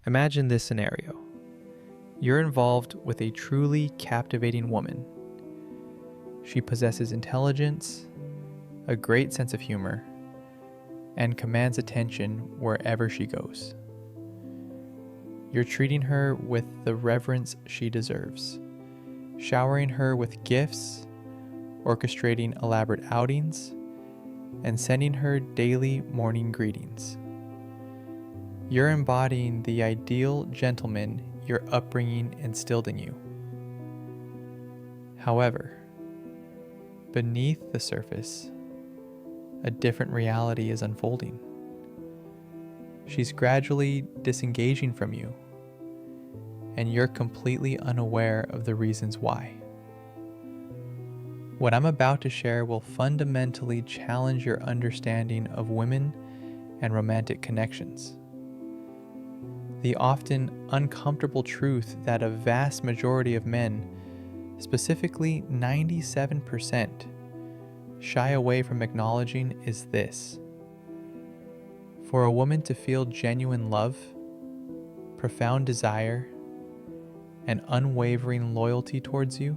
Imagine this scenario. You're involved with a truly captivating woman. She possesses intelligence, a great sense of humor, and commands attention wherever she goes. You're treating her with the reverence she deserves, showering her with gifts, orchestrating elaborate outings, and sending her daily morning greetings. You're embodying the ideal gentleman your upbringing instilled in you. However, beneath the surface, a different reality is unfolding. She's gradually disengaging from you, and you're completely unaware of the reasons why. What I'm about to share will fundamentally challenge your understanding of women and romantic connections. The often uncomfortable truth that a vast majority of men, specifically 97%, shy away from acknowledging is this. For a woman to feel genuine love, profound desire, and unwavering loyalty towards you,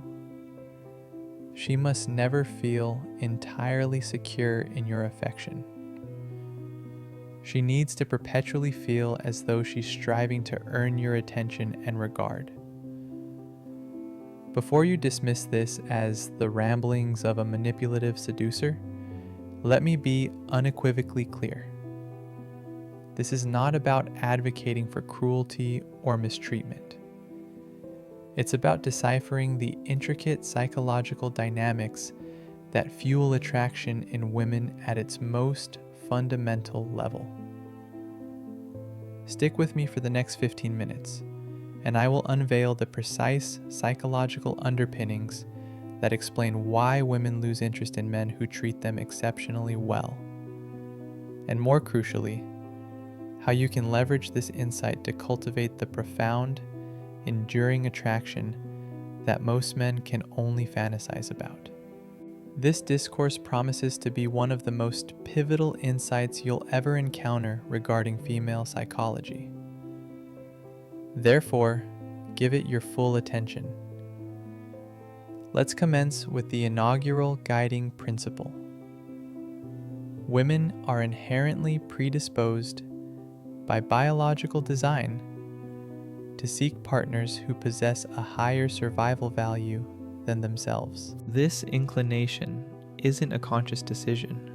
she must never feel entirely secure in your affection. She needs to perpetually feel as though she's striving to earn your attention and regard. Before you dismiss this as the ramblings of a manipulative seducer, let me be unequivocally clear. This is not about advocating for cruelty or mistreatment. It's about deciphering the intricate psychological dynamics that fuel attraction in women at its most fundamental level. Stick with me for the next 15 minutes, and I will unveil the precise psychological underpinnings that explain why women lose interest in men who treat them exceptionally well. And more crucially, how you can leverage this insight to cultivate the profound, enduring attraction that most men can only fantasize about. This discourse promises to be one of the most pivotal insights you'll ever encounter regarding female psychology. Therefore, give it your full attention. Let's commence with the inaugural guiding principle. Women are inherently predisposed by biological design to seek partners who possess a higher survival value than themselves. This inclination isn't a conscious decision.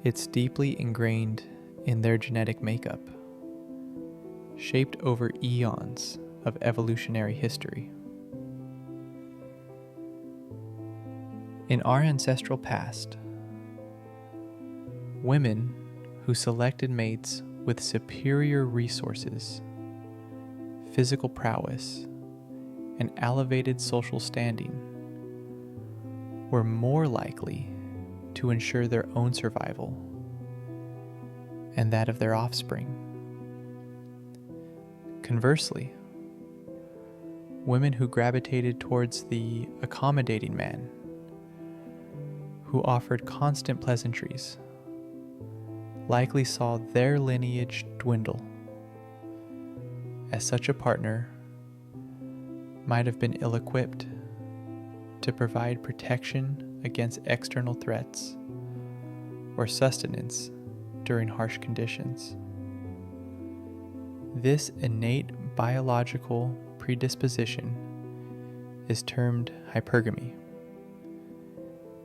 It's deeply ingrained in their genetic makeup, shaped over eons of evolutionary history. In our ancestral past, women who selected mates with superior resources, physical prowess, and elevated social standing were more likely to ensure their own survival and that of their offspring. Conversely, women who gravitated towards the accommodating man, who offered constant pleasantries, likely saw their lineage dwindle, as such a partner might have been ill-equipped to provide protection against external threats or sustenance during harsh conditions. This innate biological predisposition is termed hypergamy,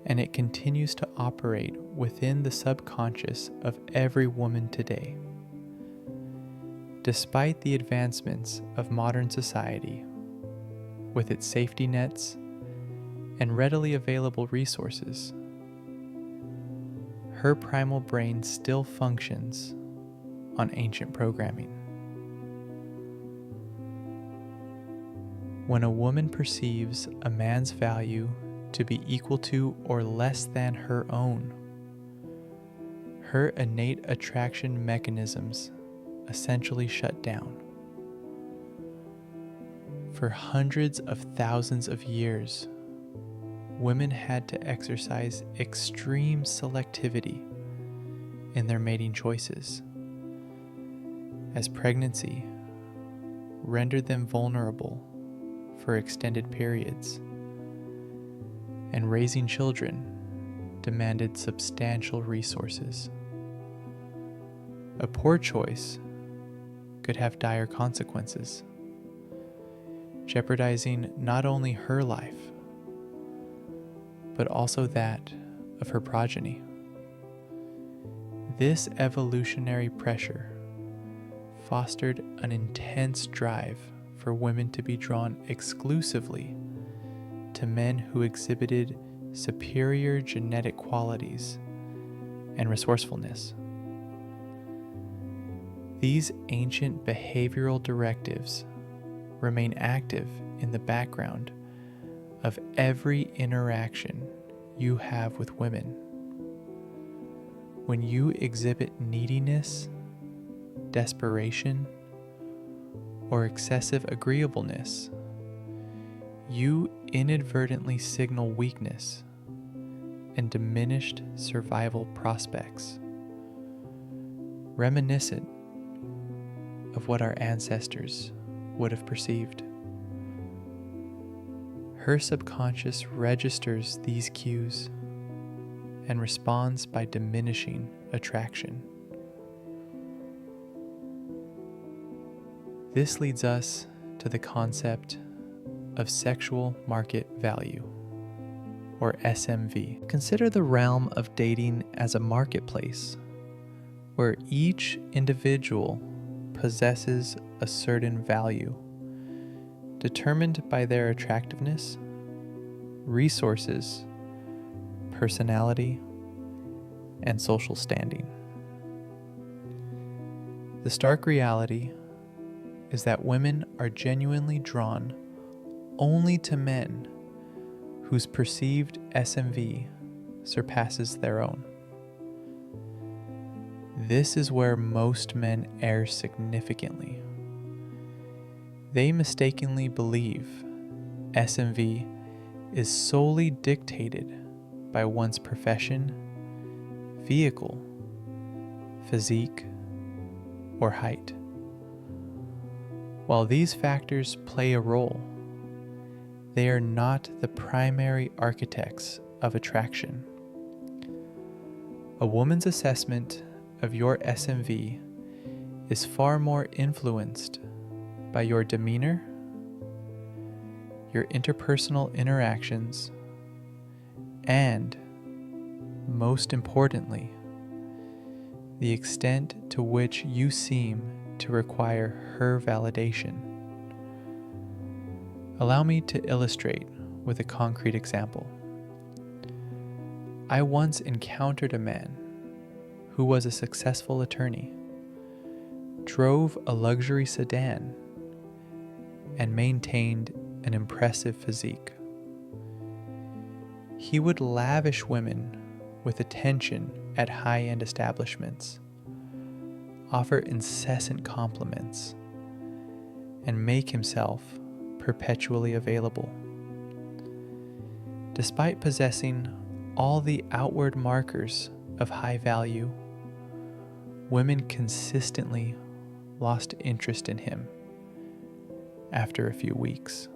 and it continues to operate within the subconscious of every woman today. Despite the advancements of modern society, with its safety nets and readily available resources, her primal brain still functions on ancient programming. When a woman perceives a man's value to be equal to or less than her own, her innate attraction mechanisms essentially shut down. For hundreds of thousands of years, women had to exercise extreme selectivity in their mating choices. as pregnancy rendered them vulnerable for extended periods, and raising children demanded substantial resources. A poor choice could have dire consequences, jeopardizing not only her life, but also that of her progeny. This evolutionary pressure fostered an intense drive for women to be drawn exclusively to men who exhibited superior genetic qualities and resourcefulness. These ancient behavioral directives remain active in the background of every interaction you have with women. When you exhibit neediness, desperation, or excessive agreeableness, you inadvertently signal weakness and diminished survival prospects, reminiscent of what our ancestors would have perceived. Her subconscious registers these cues and responds by diminishing attraction. This leads us to the concept of sexual market value, or SMV. Consider the realm of dating as a marketplace where each individual possesses a certain value determined by their attractiveness, resources, personality, and social standing. The stark reality is that women are genuinely drawn only to men whose perceived SMV surpasses their own. This is where most men err significantly. They mistakenly believe SMV is solely dictated by one's profession, vehicle, physique, or height. While these factors play a role, they are not the primary architects of attraction. A woman's assessment of your SMV is far more influenced by your demeanor, your interpersonal interactions, and, most importantly, the extent to which you seem to require her validation. Allow me to illustrate with a concrete example. I once encountered a man who was a successful attorney, drove a luxury sedan, and maintained an impressive physique. He would lavish women with attention at high-end establishments, offer incessant compliments, and make himself perpetually available. Despite possessing all the outward markers of high value, women consistently lost interest in him after a few weeks.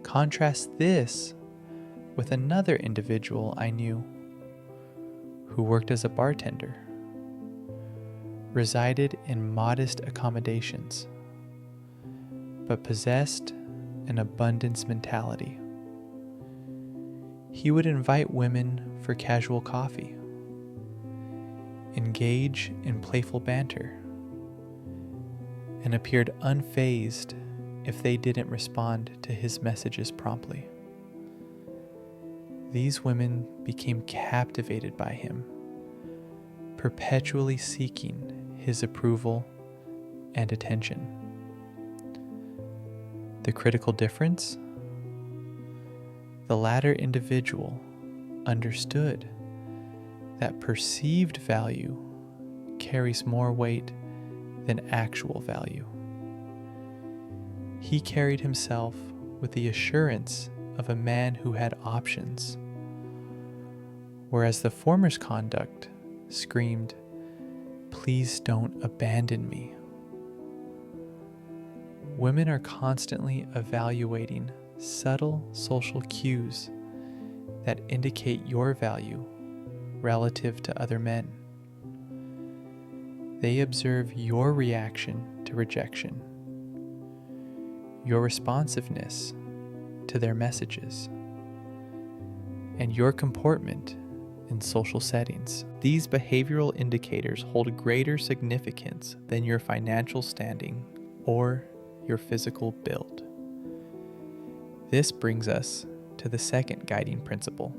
Contrast this with another individual I knew who worked as a bartender, resided in modest accommodations, but possessed an abundance mentality. He would invite women for casual coffee, engage in playful banter, and appeared unfazed if they didn't respond to his messages promptly. These women became captivated by him, perpetually seeking his approval and attention. The critical difference? The latter individual understood that perceived value carries more weight than actual value. He carried himself with the assurance of a man who had options, whereas the former's conduct screamed, Please don't abandon me. Women are constantly evaluating subtle social cues that indicate your value relative to other men. They observe your reaction to rejection, your responsiveness to their messages, and your comportment in social settings. These behavioral indicators hold greater significance than your financial standing or your physical build. This brings us to the second guiding principle.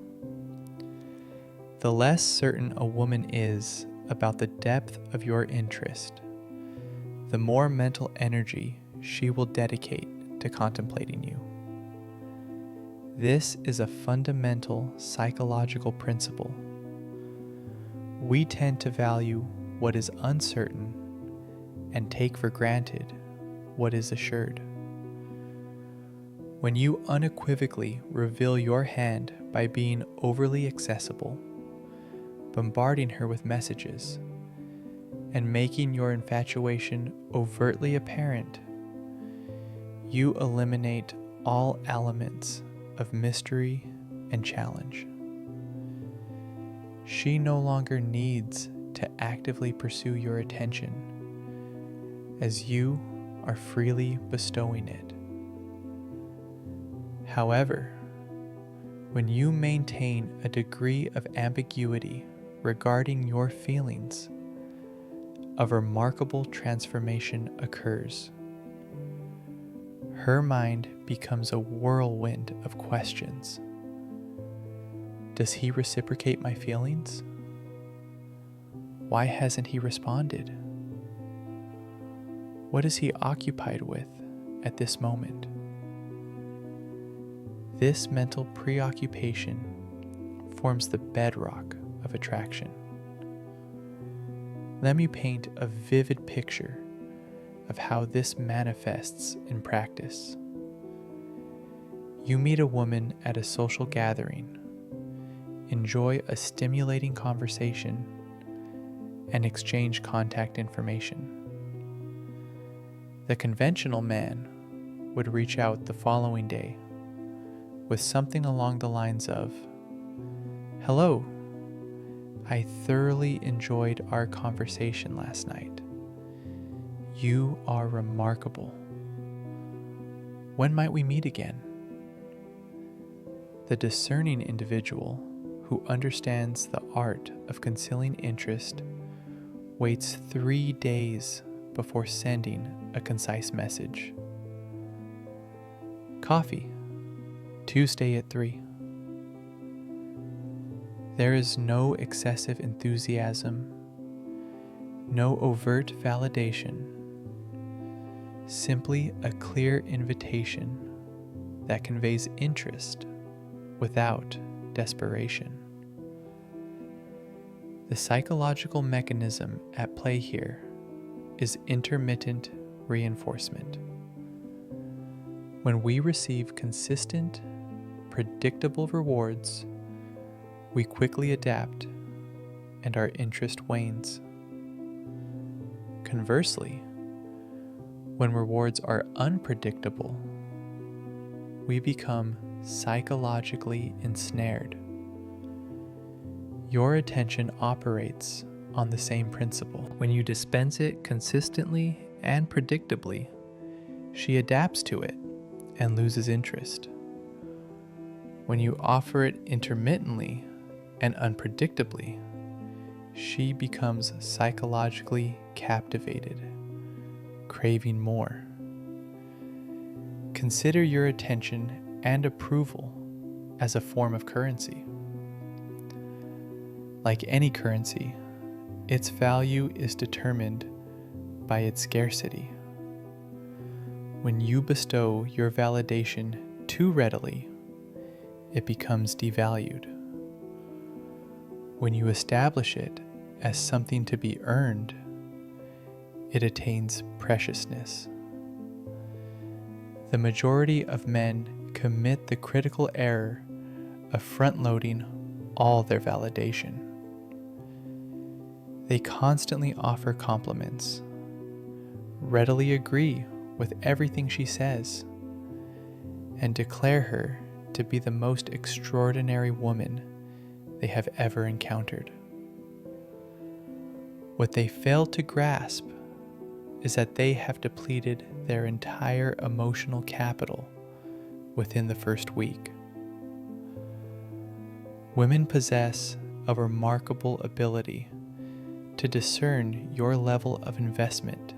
The less certain a woman is about the depth of your interest, the more mental energy she will dedicate to contemplating you. This is a fundamental psychological principle. We tend to value what is uncertain and take for granted what is assured. When you unequivocally reveal your hand by being overly accessible, bombarding her with messages, and making your infatuation overtly apparent, you eliminate all elements of mystery and challenge. She no longer needs to actively pursue your attention, as you are freely bestowing it. However, when you maintain a degree of ambiguity regarding your feelings, a remarkable transformation occurs. Her mind becomes a whirlwind of questions. Does he reciprocate my feelings? Why hasn't he responded? What is he occupied with at this moment? This mental preoccupation forms the bedrock of attraction. Let me paint a vivid picture of how this manifests in practice. You meet a woman at a social gathering, enjoy a stimulating conversation, and exchange contact information. The conventional man would reach out the following day with something along the lines of, "Hello, I thoroughly enjoyed our conversation last night. You are remarkable. When might we meet again?" The discerning individual who understands the art of concealing interest waits 3 days before sending a concise message. "Coffee, Tuesday at 3. There is no excessive enthusiasm, no overt validation, simply a clear invitation that conveys interest without desperation. The psychological mechanism at play here is intermittent reinforcement. When we receive consistent, predictable rewards, we quickly adapt and our interest wanes. Conversely, when rewards are unpredictable, we become psychologically ensnared. Your attention operates on the same principle. When you dispense it consistently and predictably, she adapts to it and loses interest. When you offer it intermittently and unpredictably, she becomes psychologically captivated, craving more. Consider your attention and approval as a form of currency. Like any currency, its value is determined by its scarcity. When you bestow your validation too readily, it becomes devalued. When you establish it as something to be earned, it attains preciousness. The majority of men commit the critical error of front-loading all their validation. They constantly offer compliments, readily agree with everything she says, and declare her to be the most extraordinary woman they have ever encountered. What they fail to grasp is that they have depleted their entire emotional capital within the first week. Women possess a remarkable ability to discern your level of investment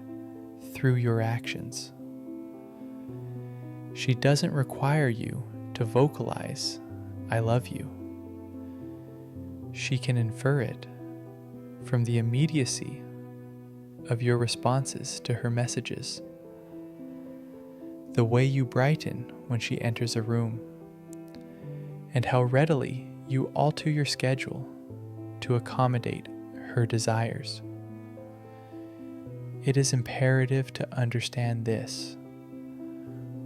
through your actions. She doesn't require you to vocalize, "I love you." She can infer it from the immediacy of your responses to her messages, the way you brighten when she enters a room, and how readily you alter your schedule to accommodate her desires. It is imperative to understand this.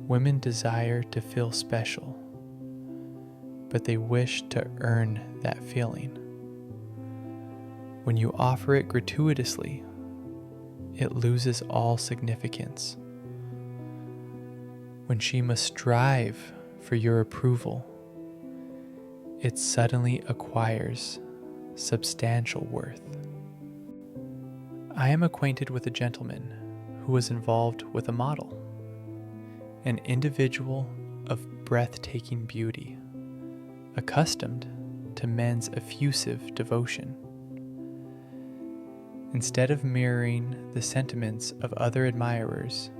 Women desire to feel special, but they wish to earn that feeling. When you offer it gratuitously, it loses all significance. When she must strive for your approval, it suddenly acquires substantial worth. I am acquainted with a gentleman who was involved with a model, an individual of breathtaking beauty, accustomed to men's effusive devotion. Instead of mirroring the sentiments of other admirers,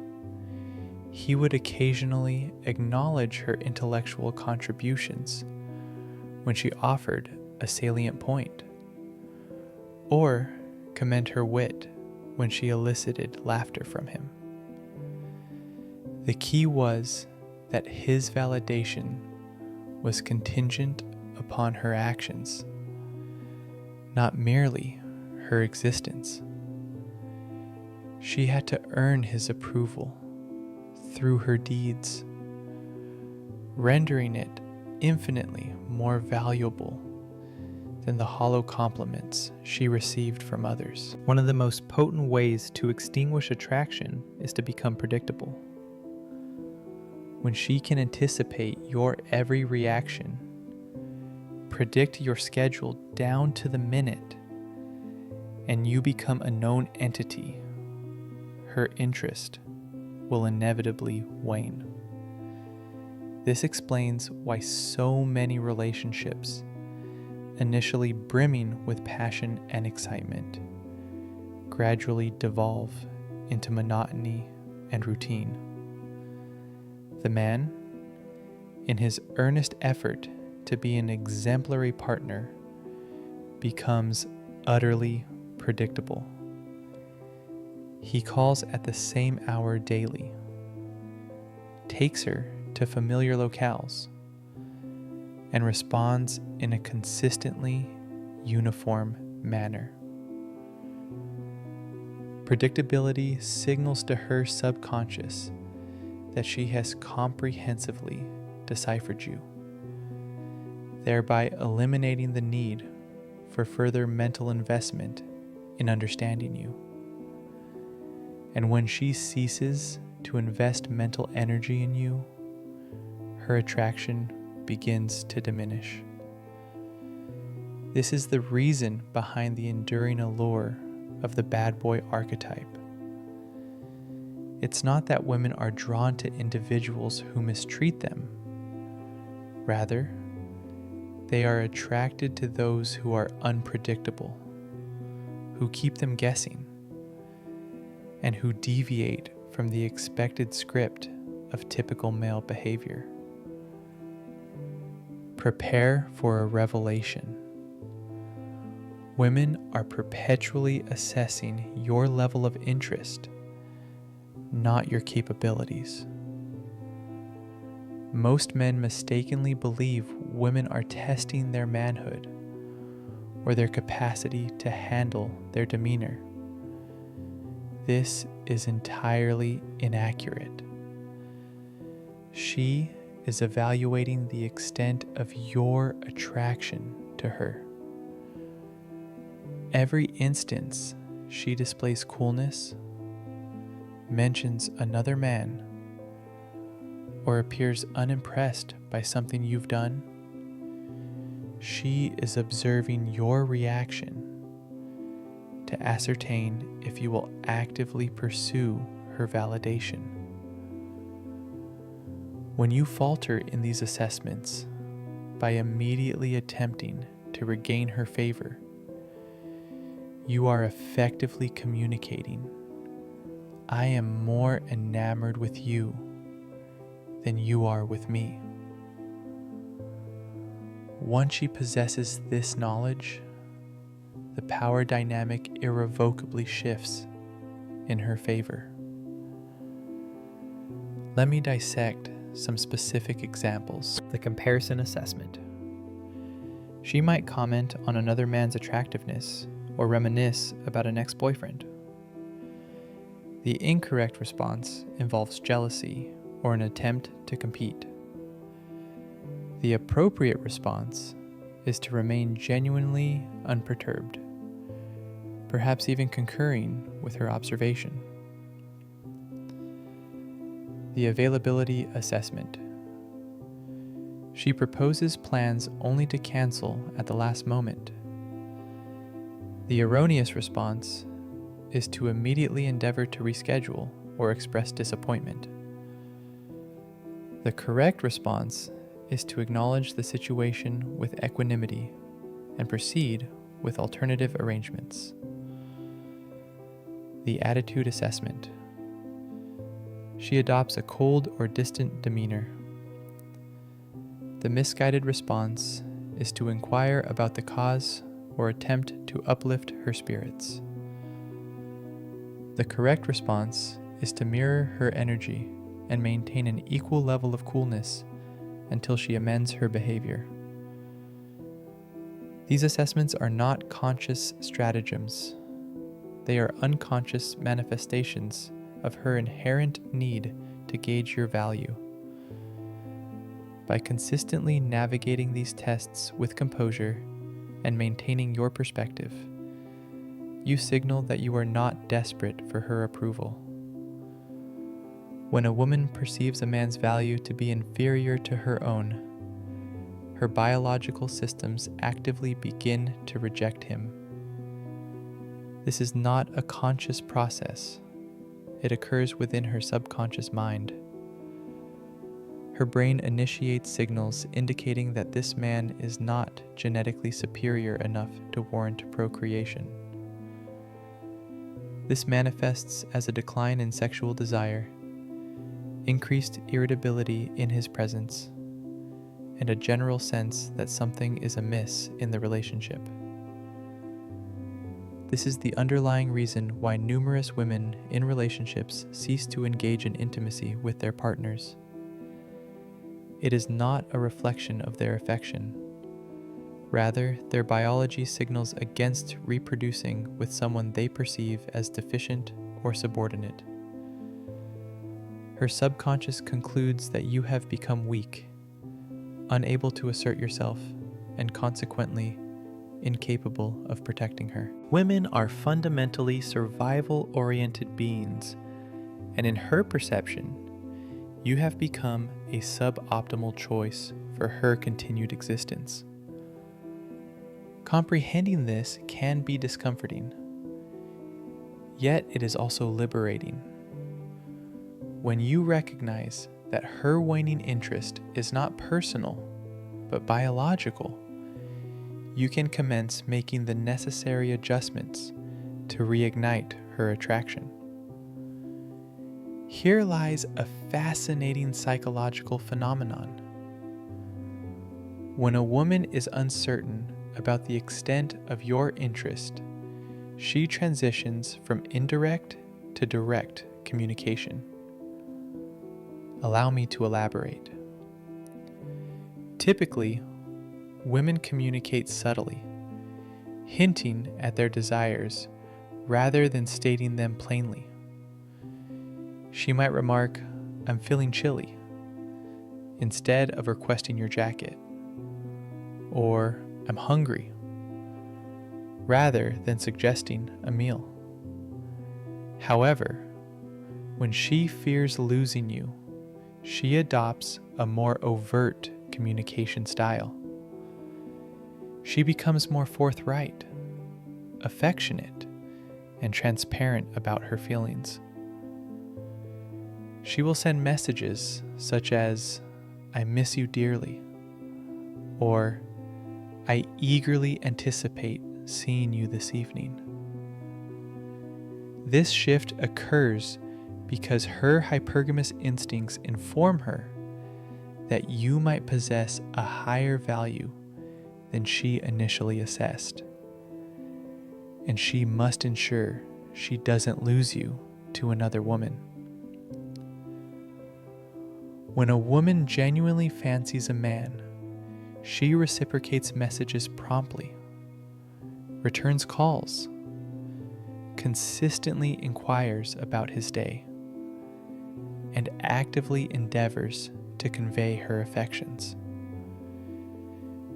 he would occasionally acknowledge her intellectual contributions when she offered a salient point, or commend her wit when she elicited laughter from him. The key was that his validation was contingent upon her actions, not merely her existence. She had to earn his approval through her deeds, rendering it infinitely more valuable than the hollow compliments she received from others. One of the most potent ways to extinguish attraction is to become predictable. When she can anticipate your every reaction, predict your schedule down to the minute, and you become a known entity, her interest will inevitably wane. This explains why so many relationships, initially brimming with passion and excitement, gradually devolve into monotony and routine. The man, in his earnest effort to be an exemplary partner, becomes utterly predictable. He calls at the same hour daily, takes her to familiar locales, and responds in a consistently uniform manner. Predictability signals to her subconscious that she has comprehensively deciphered you, thereby eliminating the need for further mental investment in understanding you. And when she ceases to invest mental energy in you, her attraction begins to diminish. This is the reason behind the enduring allure of the bad boy archetype. It's not that women are drawn to individuals who mistreat them. Rather, they are attracted to those who are unpredictable, who keep them guessing, and who deviate from the expected script of typical male behavior. Prepare for a revelation. Women are perpetually assessing your level of interest, not your capabilities. Most men mistakenly believe women are testing their manhood or their capacity to handle their demeanor. This is entirely inaccurate. She is evaluating the extent of your attraction to her. Every instance she displays coolness, mentions another man, or appears unimpressed by something you've done, she is observing your reaction to ascertain if you will actively pursue her validation. When you falter in these assessments by immediately attempting to regain her favor, you are effectively communicating, "I am more enamored with you than you are with me." Once she possesses this knowledge, the power dynamic irrevocably shifts in her favor. Let me dissect some specific examples. The comparison assessment. She might comment on another man's attractiveness or reminisce about an ex-boyfriend. The incorrect response involves jealousy or an attempt to compete. The appropriate response is to remain genuinely unperturbed, perhaps even concurring with her observation. The availability assessment. She proposes plans only to cancel at the last moment. The erroneous response is to immediately endeavor to reschedule or express disappointment. The correct response is to acknowledge the situation with equanimity and proceed with alternative arrangements. The attitude assessment. She adopts a cold or distant demeanor. The misguided response is to inquire about the cause or attempt to uplift her spirits. The correct response is to mirror her energy and maintain an equal level of coolness until she amends her behavior. These assessments are not conscious stratagems. They are unconscious manifestations of her inherent need to gauge your value. By consistently navigating these tests with composure and maintaining your perspective, you signal that you are not desperate for her approval. When a woman perceives a man's value to be inferior to her own, her biological systems actively begin to reject him. This is not a conscious process. It occurs within her subconscious mind. Her brain initiates signals indicating that this man is not genetically superior enough to warrant procreation. This manifests as a decline in sexual desire, increased irritability in his presence, and a general sense that something is amiss in the relationship. This is the underlying reason why numerous women in relationships cease to engage in intimacy with their partners. It is not a reflection of their affection. Rather, their biology signals against reproducing with someone they perceive as deficient or subordinate. Her subconscious concludes that you have become weak, unable to assert yourself, and consequently incapable of protecting her. Women are fundamentally survival-oriented beings, and in her perception, you have become a suboptimal choice for her continued existence. Comprehending this can be discomforting, yet it is also liberating. When you recognize that her waning interest is not personal, but biological, you can commence making the necessary adjustments to reignite her attraction. Here lies a fascinating psychological phenomenon. When a woman is uncertain about the extent of your interest, she transitions from indirect to direct communication. Allow me to elaborate. Typically, women communicate subtly, hinting at their desires rather than stating them plainly. She might remark, "I'm feeling chilly," instead of requesting your jacket, or "I'm hungry," rather than suggesting a meal. However, when she fears losing you, she adopts a more overt communication style. She becomes more forthright, affectionate, and transparent about her feelings. She will send messages such as, "I miss you dearly," or "I eagerly anticipate seeing you this evening." This shift occurs because her hypergamous instincts inform her that you might possess a higher value than she initially assessed, and she must ensure she doesn't lose you to another woman. When a woman genuinely fancies a man, she reciprocates messages promptly, returns calls, consistently inquires about his day, and actively endeavors to convey her affections.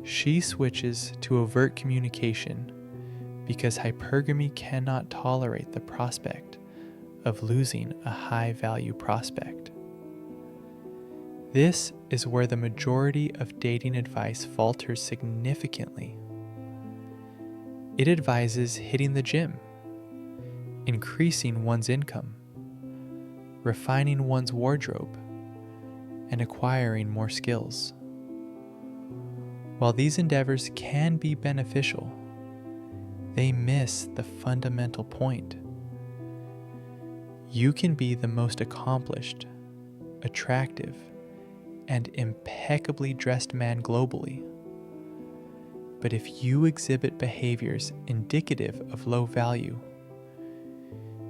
She switches to overt communication because hypergamy cannot tolerate the prospect of losing a high-value prospect. This is where the majority of dating advice falters significantly. It advises hitting the gym, increasing one's income, refining one's wardrobe, and acquiring more skills. While these endeavors can be beneficial, they miss the fundamental point. You can be the most accomplished, attractive, and impeccably dressed man globally, but if you exhibit behaviors indicative of low value,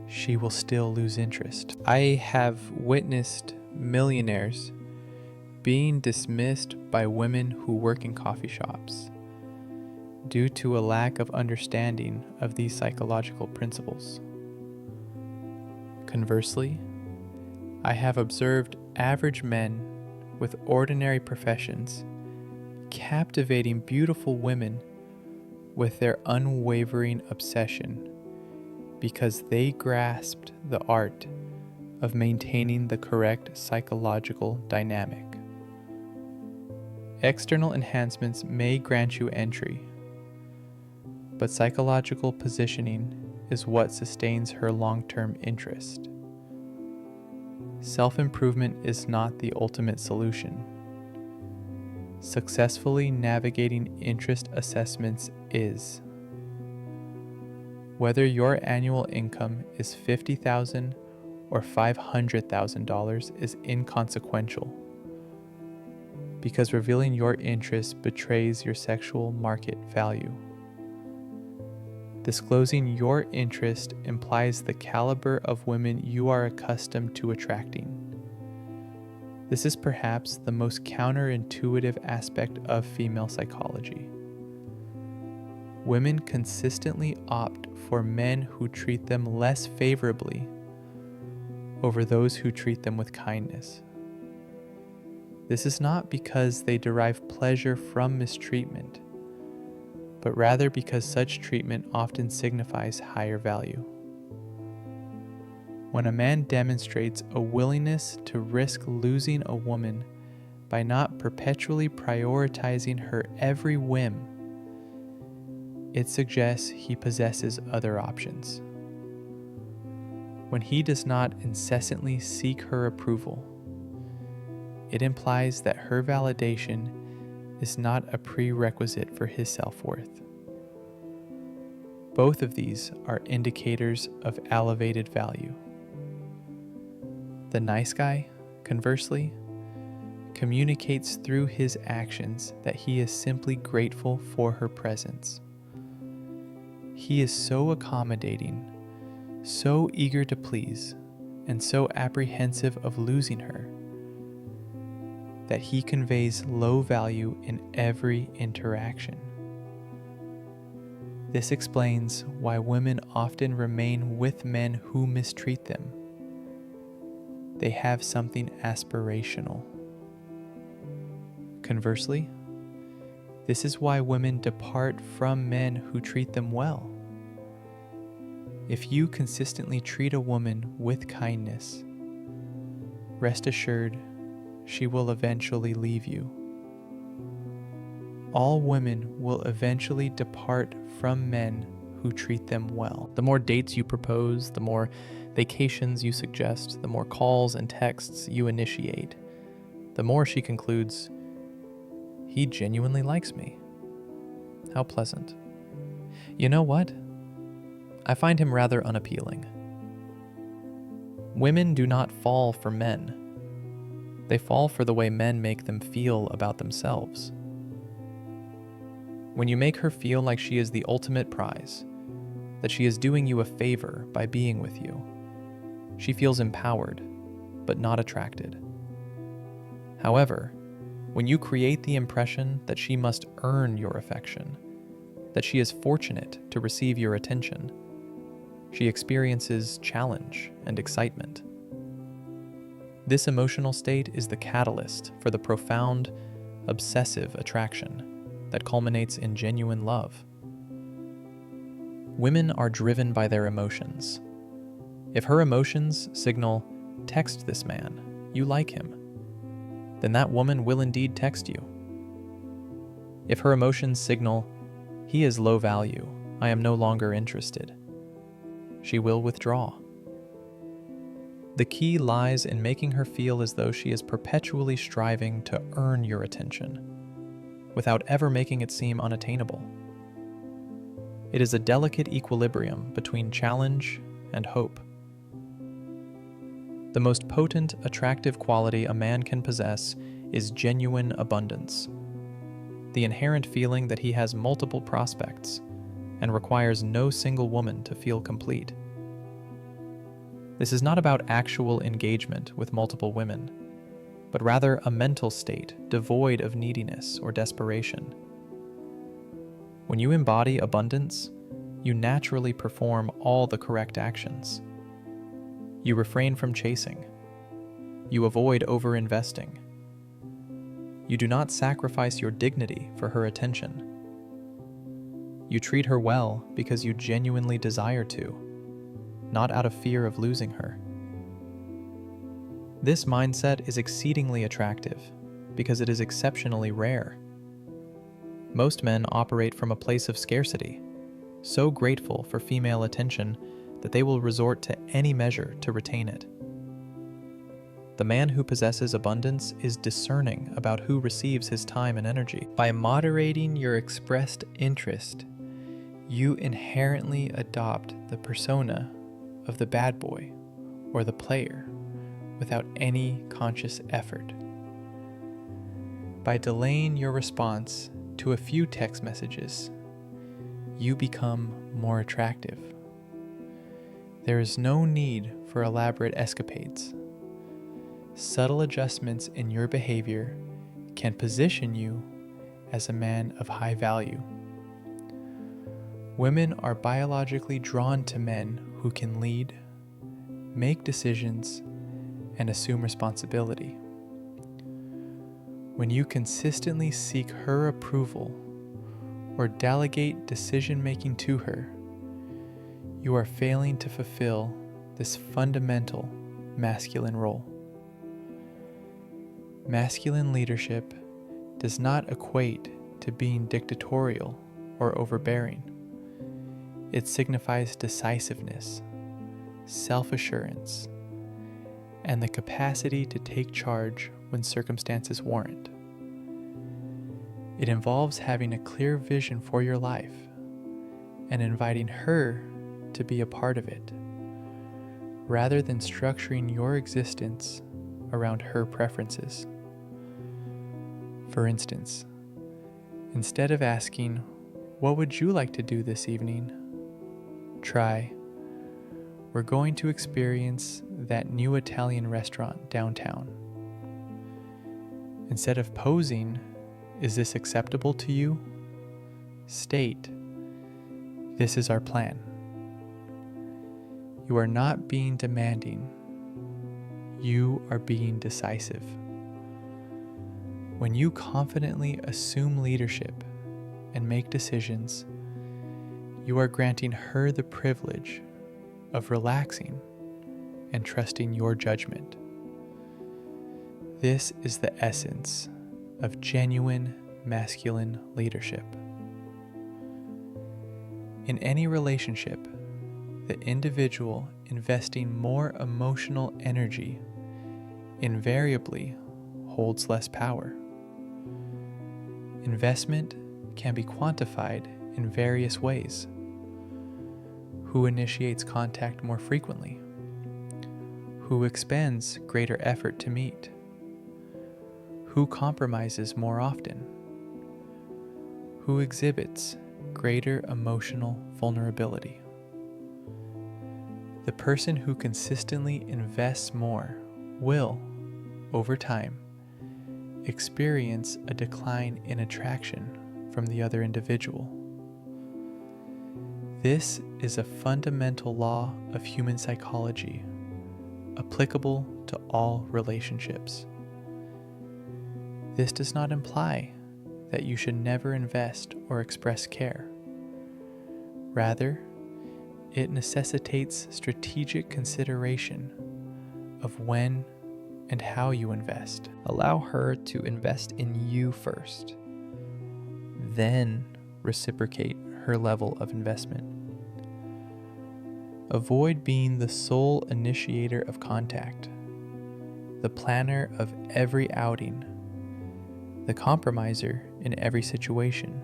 she will still lose interest. I have witnessed millionaires being dismissed by women who work in coffee shops due to a lack of understanding of these psychological principles. Conversely, I have observed average men with ordinary professions captivating beautiful women with their unwavering obsession because they grasped the art of maintaining the correct psychological dynamic. External enhancements may grant you entry, but psychological positioning is what sustains her long-term interest. Self-improvement is not the ultimate solution. Successfully navigating interest assessments is. Whether your annual income is $50,000 or $500,000 is inconsequential, because revealing your interest betrays your sexual market value. Disclosing your interest implies the caliber of women you are accustomed to attracting. This is perhaps the most counterintuitive aspect of female psychology. Women consistently opt for men who treat them less favorably over those who treat them with kindness. This is not because they derive pleasure from mistreatment, but rather because such treatment often signifies higher value. When a man demonstrates a willingness to risk losing a woman by not perpetually prioritizing her every whim, it suggests he possesses other options. When he does not incessantly seek her approval, it implies that her validation is not a prerequisite for his self-worth. Both of these are indicators of elevated value. The nice guy, conversely, communicates through his actions that he is simply grateful for her presence. He is so accommodating, so eager to please, and so apprehensive of losing her that he conveys low value in every interaction. This explains why women often remain with men who mistreat them. They have something aspirational. Conversely, This is why women depart from men who treat them well. If you consistently treat a woman with kindness, rest assured she will eventually leave you. All women will eventually depart from men who treat them well. The more dates you propose, the more vacations you suggest, the more calls and texts you initiate, the more she concludes, he genuinely likes me. How pleasant. You know what? I find him rather unappealing. Women do not fall for men. They fall for the way men make them feel about themselves. When you make her feel like she is the ultimate prize, that she is doing you a favor by being with you, she feels empowered, but not attracted. However, when you create the impression that she must earn your affection, that she is fortunate to receive your attention, she experiences challenge and excitement. This emotional state is the catalyst for the profound, obsessive attraction that culminates in genuine love. Women are driven by their emotions. If her emotions signal, text this man, you like him, then that woman will indeed text you. If her emotions signal, he is low value, I am no longer interested, she will withdraw. The key lies in making her feel as though she is perpetually striving to earn your attention, without ever making it seem unattainable. It is a delicate equilibrium between challenge and hope. The most potent, attractive quality a man can possess is genuine abundance, the inherent feeling that he has multiple prospects and requires no single woman to feel complete. This is not about actual engagement with multiple women, but rather a mental state devoid of neediness or desperation. When you embody abundance, you naturally perform all the correct actions. You refrain from chasing. You avoid over-investing. You do not sacrifice your dignity for her attention. You treat her well because you genuinely desire to, not out of fear of losing her. This mindset is exceedingly attractive because it is exceptionally rare. Most men operate from a place of scarcity, so grateful for female attention that they will resort to any measure to retain it. The man who possesses abundance is discerning about who receives his time and energy. By moderating your expressed interest, you inherently adopt the persona of the bad boy or the player without any conscious effort. By delaying your response to a few text messages, you become more attractive. There is no need for elaborate escapades. Subtle adjustments in your behavior can position you as a man of high value. Women are biologically drawn to men who can lead, make decisions, and assume responsibility. When you consistently seek her approval or delegate decision-making to her, you are failing to fulfill this fundamental masculine role. Masculine leadership does not equate to being dictatorial or overbearing. It signifies decisiveness, self-assurance, and the capacity to take charge when circumstances warrant. It involves having a clear vision for your life and inviting her to be a part of it, rather than structuring your existence around her preferences. For instance, instead of asking, "What would you like to do this evening?" try, "We're going to experience that new Italian restaurant downtown." Instead of posing, "Is this acceptable to you?" state, "This is our plan." You are not being demanding. You are being decisive. When you confidently assume leadership and make decisions, you are granting her the privilege of relaxing and trusting your judgment. This is the essence of genuine masculine leadership. In any relationship, the individual investing more emotional energy invariably holds less power. Investment can be quantified in various ways. Who initiates contact more frequently? Who expends greater effort to meet? Who compromises more often? Who exhibits greater emotional vulnerability? The person who consistently invests more will, over time, experience a decline in attraction from the other individual. This is a fundamental law of human psychology, applicable to all relationships. This does not imply that you should never invest or express care. Rather, it necessitates strategic consideration of when and how you invest. Allow her to invest in you first, then reciprocate her level of investment. Avoid being the sole initiator of contact, the planner of every outing, the compromiser in every situation.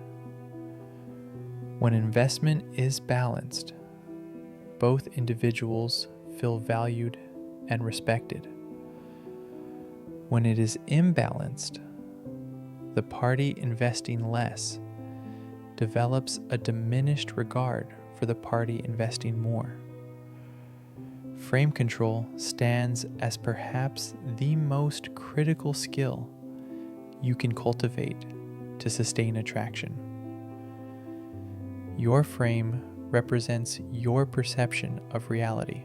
When investment is balanced, both individuals feel valued and respected. When it is imbalanced, the party investing less develops a diminished regard for the party investing more. Frame control stands as perhaps the most critical skill you can cultivate to sustain attraction. Your frame represents your perception of reality,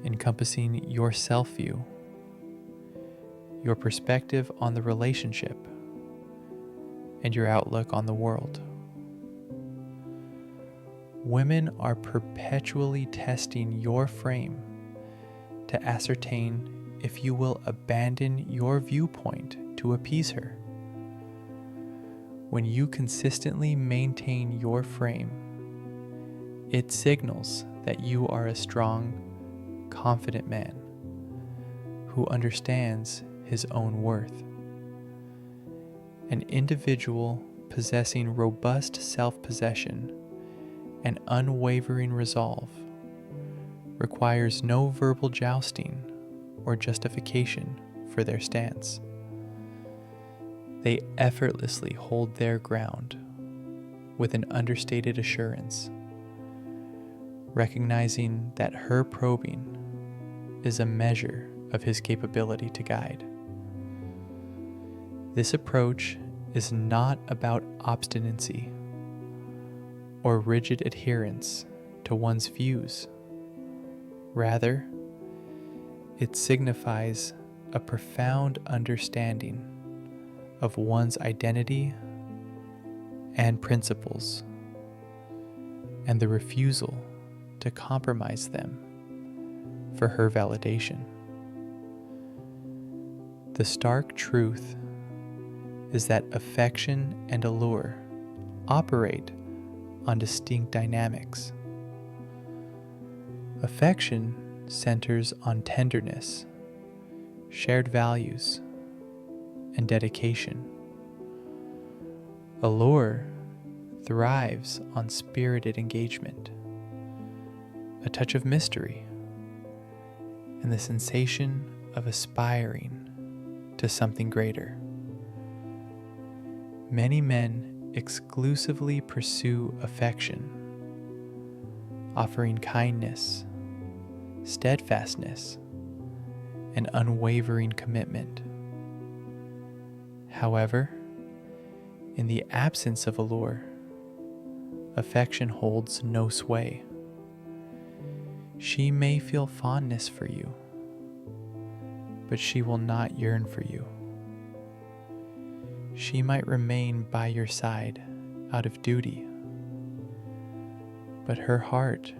encompassing your self-view, your perspective on the relationship, and your outlook on the world. Women are perpetually testing your frame to ascertain if you will abandon your viewpoint to appease her. When you consistently maintain your frame, it signals that you are a strong, confident man who understands his own worth. An individual possessing robust self-possession and unwavering resolve requires no verbal jousting or justification for their stance. They effortlessly hold their ground with an understated assurance, recognizing that her probing is a measure of his capability to guide. This approach is not about obstinacy or rigid adherence to one's views. Rather, it signifies a profound understanding of one's identity and principles, and the refusal to compromise them for her validation. The stark truth is that affection and allure operate on distinct dynamics. Affection centers on tenderness, shared values, and dedication. Allure thrives on spirited engagement, a touch of mystery, and the sensation of aspiring to something greater. Many men exclusively pursue affection, offering kindness, steadfastness, and unwavering commitment. However, in the absence of allure, affection holds no sway. She may feel fondness for you, but she will not yearn for you. She might remain by your side out of duty, but her heart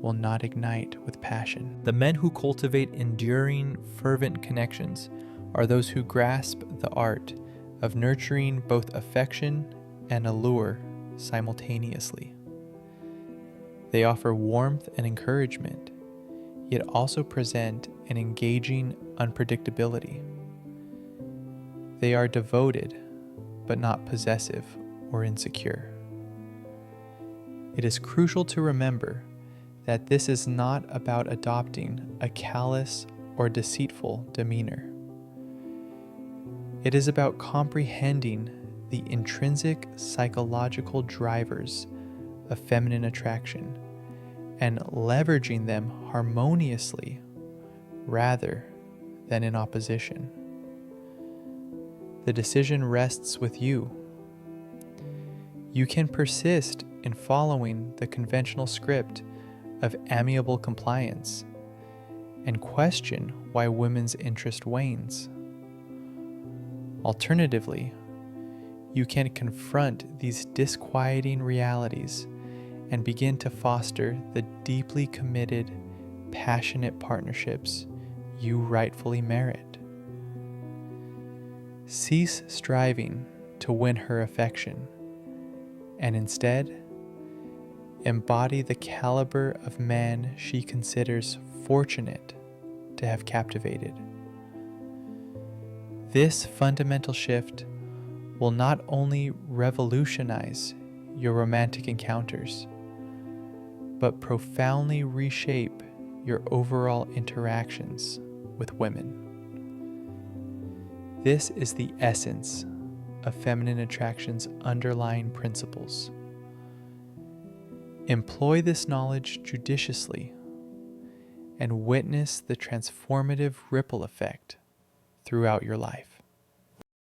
will not ignite with passion. The men who cultivate enduring, fervent connections are those who grasp the art of nurturing both affection and allure simultaneously. They offer warmth and encouragement, yet also present an engaging unpredictability. They are devoted, but not possessive or insecure. It is crucial to remember that this is not about adopting a callous or deceitful demeanor. It is about comprehending the intrinsic psychological drivers of feminine attraction and leveraging them harmoniously rather than in opposition. The decision rests with you. You can persist in following the conventional script of amiable compliance and question why women's interest wanes. Alternatively, you can confront these disquieting realities and begin to foster the deeply committed, passionate partnerships you rightfully merit. Cease striving to win her affection, and instead, embody the caliber of man she considers fortunate to have captivated. This fundamental shift will not only revolutionize your romantic encounters, but profoundly reshape your overall interactions with women. This is the essence of feminine attraction's underlying principles. Employ this knowledge judiciously and witness the transformative ripple effect throughout your life.